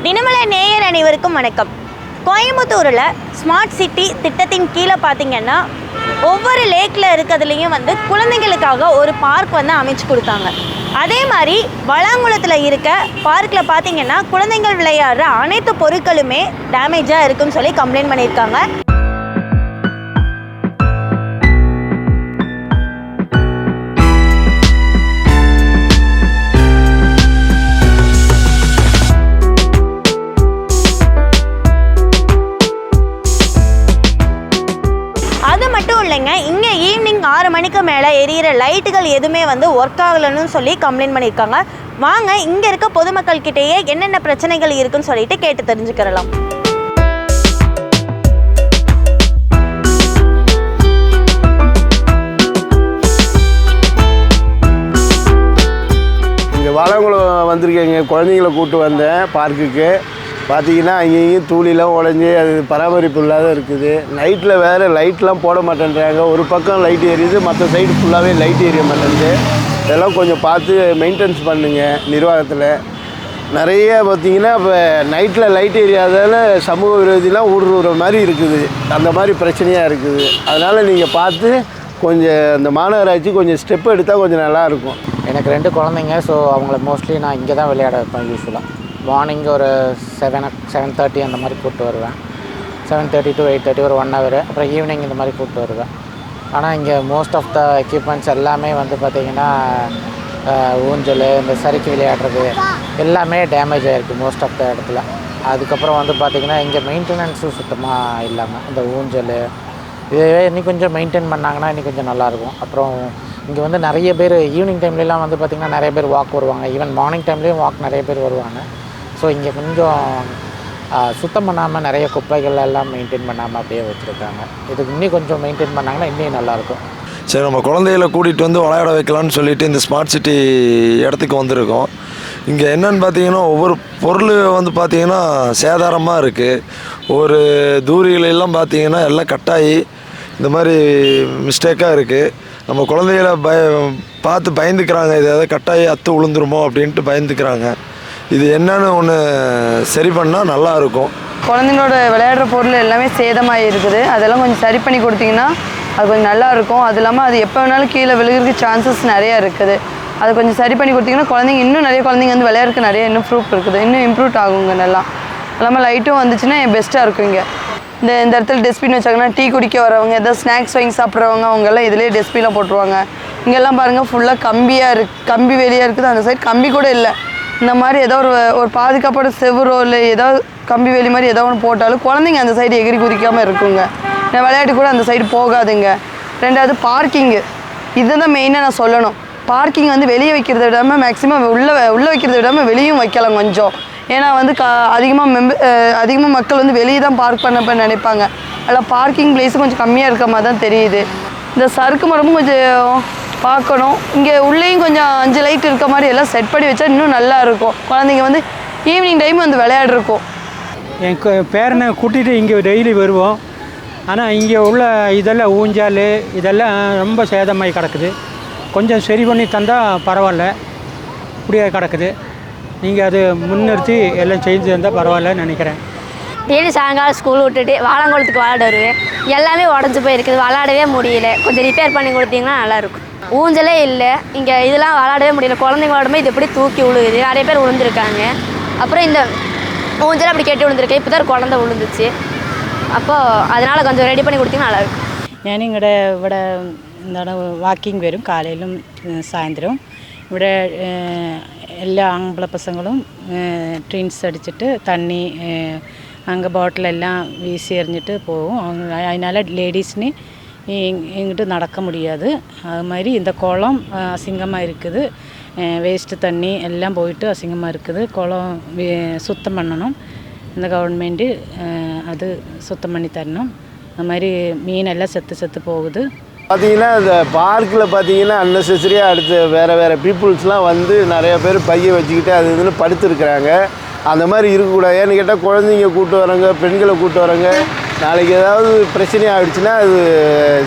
தினமலை நேயர் அனைவருக்கும் வணக்கம். கோயம்புத்தூரில் ஸ்மார்ட் சிட்டி திட்டத்தின் கீழே பார்த்தீங்கன்னா ஒவ்வொரு லேக்கில் இருக்கிறதுலையும் குழந்தைங்களுக்காக ஒரு பார்க் அமைச்சு கொடுத்தாங்க. அதே மாதிரி வளாங்குளத்தில் இருக்க பார்க்கில் பார்த்தீங்கன்னா குழந்தைகள் விளையாடுற அனைத்து பொருட்களுமே டேமேஜாக இருக்குன்னு சொல்லி கம்ப்ளைண்ட் பண்ணியிருக்காங்க. இங்கே ஈவினிங் 6 மணிக்கு மேலே எரியிற லைட்டுகள் எதுவுமே ஒர்க் ஆகலைன்னு சொல்லி கம்ப்ளைண்ட் பண்ணியிருக்காங்க. வாங்க இங்கே இருக்க பொதுமக்கள் கிட்டேயே என்னென்ன பிரச்சனைகள் இருக்குன்னு சொல்லிட்டு கேட்டு தெரிஞ்சுக்கிறலாம். இங்கே வாழங்குளம் வந்திருக்கேங்க. குழந்தைங்கள கூப்பிட்டு வந்தேன் பார்க்குக்கு. பார்த்தீங்கன்னா அங்கேயும் தூளிலாம் உடஞ்சி அது பராமரிப்பு இல்லாத இருக்குது. நைட்டில் வேறு லைட்லாம் போட மாட்டேன்றாங்க. ஒரு பக்கம் லைட் எரியுது, மற்ற சைடு ஃபுல்லாகவே லைட் எரிய மாட்டேங்குது. இதெல்லாம் கொஞ்சம் பார்த்து மெயின்டெனன்ஸ் பண்ணுங்க நிர்வாகத்தில். நிறைய பார்த்திங்கன்னா இப்போ நைட்டில் லைட் எரியாதால சமூக விரோதிலாம் ஊடுருவுற மாதிரி இருக்குது. அந்த மாதிரி பிரச்சனையாக இருக்குது. அதனால் நீங்கள் பார்த்து கொஞ்சம் இந்த மாநகராட்சி கொஞ்சம் ஸ்டெப் எடுத்தால் கொஞ்சம் நல்லாயிருக்கும். எனக்கு 2 குழந்தைங்க. ஸோ அவங்கள மோஸ்ட்லி நான் இங்கே தான் விளையாட வைப்பேன். யூஸ்வலாக மார்னிங் ஒரு 7:30 அந்த மாதிரி கூப்பிட்டு வருவேன். 7:30 to 8:30 ஒரு 1 hour. அப்புறம் ஈவினிங் இந்த மாதிரி கூப்பிட்டு வருவேன். ஆனால் இங்கே மோஸ்ட் ஆஃப் த எக்யூப்மெண்ட்ஸ் எல்லாமே பார்த்திங்கன்னா ஊஞ்சல், இந்த சறுக்கி விளையாடுறது எல்லாமே டேமேஜ் ஆகிருக்கு மோஸ்ட் ஆஃப் த இடத்துல. அதுக்கப்புறம் பார்த்திங்கன்னா இங்கே மெயின்டெனன்ஸும் சுத்தமாக இல்லாமல் இந்த ஊஞ்சல் இதுவே இன்னும் கொஞ்சம் மெயின்டைன் பண்ணாங்கன்னா இன்னும் கொஞ்சம் நல்லாயிருக்கும். அப்புறம் இங்கே நிறைய பேர் ஈவினிங் டைம்லலாம் பார்த்திங்கன்னா நிறைய பேர் வாக் வருவாங்க. ஈவன் மார்னிங் டைம்லேயும் வாக் நிறைய பேர் வருவாங்க. ஸோ இங்கே கொஞ்சம் சுத்தம் பண்ணாமல் நிறைய குப்பைகள் எல்லாம் மெயின்டைன் பண்ணாமல் அப்படியே வச்சுருக்காங்க. இதுக்கு இன்னும் கொஞ்சம் மெயின்டைன் பண்ணாங்கன்னா இன்னும் நல்லாயிருக்கும். சரி, நம்ம குழந்தைகளை கூட்டிகிட்டு விளையாட வைக்கலான்னு சொல்லிட்டு இந்த ஸ்மார்ட் சிட்டி இடத்துக்கு வந்திருக்கோம். இங்கே என்னென்னு பார்த்தீங்கன்னா ஒவ்வொரு பொருள் பார்த்திங்கன்னா சேதாரமாக இருக்குது. ஒரு தூரிகளெல்லாம் பார்த்திங்கன்னா எல்லாம் கட்டாயி இந்த மாதிரி மிஸ்டேக்காக இருக்குது. நம்ம குழந்தைகளை பார்த்து பயந்துக்கிறாங்க. இது எதாவது கட்டாயி அத்து விழுந்துருமோ அப்படின்ட்டு பயந்துக்கிறாங்க. இது என்னன்னு ஒன்று சரி பண்ணால் நல்லாயிருக்கும். குழந்தைங்களோட விளையாடுற பொருள் எல்லாமே சேதமாக இருக்குது. அதெல்லாம் கொஞ்சம் சரி பண்ணி கொடுத்தீங்கன்னா அது கொஞ்சம் நல்லாயிருக்கும். அது இல்லாமல் அது எப்போ வேணாலும் கீழே விழுகிறதுக்கு சான்சஸ் நிறையா இருக்குது. அதை கொஞ்சம் சரி பண்ணி கொடுத்தீங்கன்னா குழந்தைங்க இன்னும் நிறைய குழந்தைங்க விளையாடுறதுக்கு நிறைய இன்னும் ப்ரூஃப் இருக்குது. இன்னும் இம்ப்ரூவ் ஆகுங்க. நல்லா இல்லாமல் லைட்டும் வந்துச்சுன்னா பெஸ்ட்டாக இருக்கும். இங்கே இந்த இடத்துல டஸ்ட்பின் வச்சாங்கன்னா டீ குடிக்க வரவங்க, எதாவது ஸ்நாக்ஸ் வாங்கி சாப்பிட்றவங்க அவங்கெல்லாம் இதிலே டஸ்ட்பினில் போட்டுருவாங்க. இங்கெல்லாம் பாருங்கள் ஃபுல்லாக கம்பி வேலியாக இருக்குது. அந்த சைடு கம்பி கூட இல்லை. இந்த மாதிரி ஏதோ ஒரு பாதுகாப்போட செவரோ இல்லை ஏதாவது கம்பி வேலி மாதிரி ஏதோ ஒன்று போட்டாலும் குழந்தைங்க அந்த சைடு எகிரி குதிக்காமல் இருக்குங்க. நான் விளையாட்டு கூட அந்த சைடு போகாதுங்க. 2வது பார்க்கிங்கு. இதுதான் மெயினாக நான் சொல்லணும். பார்க்கிங் வெளியே வைக்கிறத விடாமல் மேக்ஸிமம் உள்ளே வைக்கிறத விடாமல் வெளியும் வைக்கலாம் கொஞ்சம். ஏன்னா அதிகமாக மக்கள் வெளியே தான் பார்க் பண்ண நினைப்பாங்க. அதில் பார்க்கிங் பிளேஸும் கொஞ்சம் கம்மியாக இருக்க மாதிரி தான் தெரியுது. இந்த சறுக்கு மரமும் கொஞ்சம் பார்க்கணும். இங்கே உள்ளேயும் கொஞ்சம் 5 லைட் இருக்க மாதிரி எல்லாம் செட் பண்ணி வச்சா இன்னும் நல்லா இருக்கும். குழந்தைங்க ஈவினிங் டைம் விளையாடுறோம். என் பேரனை கூட்டிகிட்டு இங்கே டெய்லி வருவோம். ஆனால் இங்கே உள்ள இதெல்லாம் ஊஞ்சால் இதெல்லாம் ரொம்ப சேதமாகி கிடக்குது. கொஞ்சம் சரி பண்ணி தந்தால் பரவாயில்ல. இப்படியே கிடக்குது. நீங்கள் அது முன்னிறுத்தி எல்லாம் செஞ்சு தந்தால் பரவாயில்லன்னு நினைக்கிறேன். டெய்லி சாயங்காலம் ஸ்கூல் விட்டுட்டு வாழங்குளத்துக்கு விளையாட வருவேன். எல்லாமே உடஞ்சி போயிருக்குது, விளையாடவே முடியல. கொஞ்சம் ரிப்பேர் பண்ணி கொடுத்தீங்கன்னா நல்லாயிருக்கும். ஊஞ்சலே இல்லை இங்கே, இதெல்லாம் விளையாடவே முடியல. குழந்தைங்க விளையாடும்போது இது எப்படி தூக்கி விழுகுது, நிறைய பேர் விழுந்துருக்காங்க. அப்புறம் இந்த ஊஞ்சல் அப்படி கெட்டி விழுந்துருக்கு. இப்போ தான் குழந்தை விழுந்துச்சு. அப்போது அதனால் கொஞ்சம் ரெடி பண்ணி கொடுத்தீங்கன்னா நல்லாயிருக்கும். ഇവിടെ എന്താണ് വാക്കിംഗ് വരും കാലയിലും സായന്തരവും. ഇവിടെ എല്ലാ ആൺപിള്ള പസങ്ങളും ഡ്രിങ്ക്സ് അടിച്ചിട്ട് തണ്ണി அங்கே பாட்டிலெல்லாம் வீசி எறிஞ்சிட்டு போகும். அதனால் லேடிஸ்னு இங்கிட்டு நடக்க முடியாது. அது மாதிரி இந்த குளம் அசிங்கமாக இருக்குது. வேஸ்ட்டு தண்ணி எல்லாம் போயிட்டு அசிங்கமாக இருக்குது. குளம் சுத்தம் பண்ணணும். இந்த கவர்மெண்ட்டு அது சுத்தம் பண்ணி தரணும். அது மாதிரி மீனெல்லாம் செத்து போகுது. பார்த்தீங்கன்னா இந்த பார்க்கில் பார்த்தீங்கன்னா அன்னெசரியாக அடுத்து வேறு பீப்புள்ஸ்லாம் நிறைய பேர் பையை வச்சுக்கிட்டு அது இதுன்னு படுத்துருக்குறாங்க. அந்த மாதிரி இருக்கக்கூடாது. ஏன்னு கேட்டால் குழந்தைங்க கூப்பிட்டு வராங்க, பெண்களை கூப்பிட்டு வராங்க. நாளைக்கு ஏதாவது பிரச்சனை ஆகிடுச்சுன்னா அது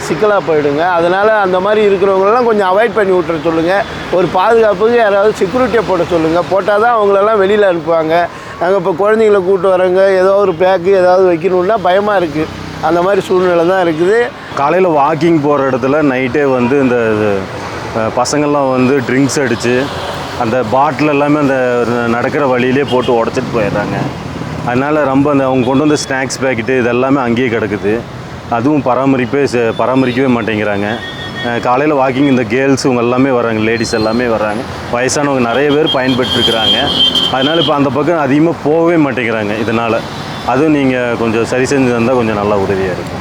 சிக்கலாக போயிடுங்க. அதனால் அந்த மாதிரி இருக்கிறவங்களெல்லாம் கொஞ்சம் அவாய்ட் பண்ணி விட்டுற சொல்லுங்கள். ஒரு பாதுகாப்புக்கு யாராவது செக்யூரிட்டியை போட சொல்லுங்கள். போட்டால் தான் அவங்களெல்லாம் வெளியில் அனுப்புவாங்க. நாங்கள் இப்போ குழந்தைங்கள கூப்பிட்டு வரங்க ஏதோ ஒரு பேக்கு ஏதாவது வைக்கணுன்னா பயமாக இருக்குது. அந்த மாதிரி சூழ்நிலை தான் இருக்குது. காலையில் வாக்கிங் போகிற இடத்துல நைட்டே வந்து இந்த பசங்கள்லாம் வந்து ட்ரிங்க்ஸ் அடித்து அந்த பாட்டில் எல்லாமே அந்த நடக்கிற வழியிலே போட்டு உடச்சிட்டு போயிடுறாங்க. அதனால் ரொம்ப அந்த அவங்க கொண்டு வந்த ஸ்நாக்ஸ் பேக்கெட்டு இதெல்லாமே அங்கேயே கிடக்குது. அதுவும் பராமரிக்கவே மாட்டேங்கிறாங்க. காலையில் வாக்கிங் இந்த கேர்ள்ஸ் இவங்க எல்லாமே வராங்க, லேடிஸ் எல்லாமே வராங்க, வயசானவங்க நிறைய பேர் பயன்பெற்றுருக்குறாங்க. அதனால் இப்போ அந்த பக்கம் அதிகமாக போகவே மாட்டேங்கிறாங்க. இதனால் அதுவும் நீங்கள் கொஞ்சம் சரி செஞ்சு தந்தால் கொஞ்சம் நல்லா உதவியாக இருக்கும்.